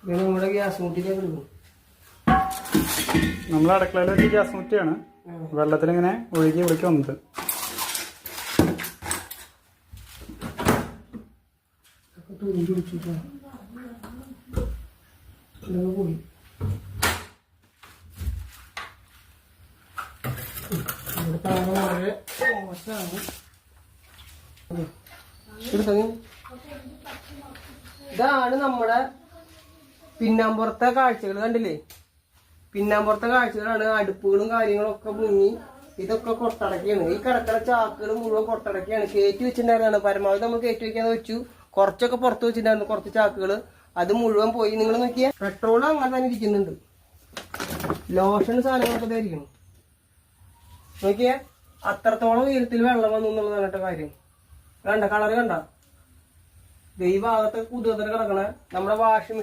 നമ്മുടെ ഗ്യാസ് മുട്ടിലേക്ക് എടുക്കും. നമ്മൾ അടുക്കളയിൽ വെച്ച് ഗ്യാസ് മുറ്റിയാണ് വെള്ളത്തിലിങ്ങനെ ഒഴുകി ഇവിടേക്ക് വന്നത്. പോയി വളരെ മോശമാണ്. ഇതാണ് നമ്മുടെ പിന്നാമ്പുറത്തെ കാഴ്ചകൾ. കണ്ടില്ലേ? പിന്നാമ്പുറത്തെ കാഴ്ചകളാണ്. അടുപ്പുകളും കാര്യങ്ങളും ഒക്കെ മുങ്ങി. ഇതൊക്കെ കൊട്ടടക്കാണ്. ഈ കിടക്കണ ചാക്കുകൾ മുഴുവൻ കൊട്ടടക്കാണ്. കയറ്റി വെച്ചിട്ടുണ്ടായിരുന്നാണ്. പരമാവധി നമ്മൾ കയറ്റി വെക്കാന്ന് വെച്ചു. കുറച്ചൊക്കെ പുറത്ത് വെച്ചിട്ടുണ്ടായിരുന്നു, കുറച്ച് ചാക്കുകൾ. അത് മുഴുവൻ പോയി. നിങ്ങൾ നോക്കിയാ പെട്രോൾ അങ്ങനെ തന്നെ ഇരിക്കുന്നുണ്ട്. ലോഷൻ സാധനങ്ങളൊക്കെ ധരിക്കണം. നോക്കിയാ അത്രത്തോളം ഉയരത്തിൽ വെള്ളം വന്നു എന്നുള്ളതാണ് കേട്ടോ കാര്യം. കണ്ട കളറ് കണ്ട? ഈ ഭാഗത്ത് കുതിർത്തിട്ട് കിടക്കണ നമ്മുടെ വാഷിംഗ് മെഷീൻ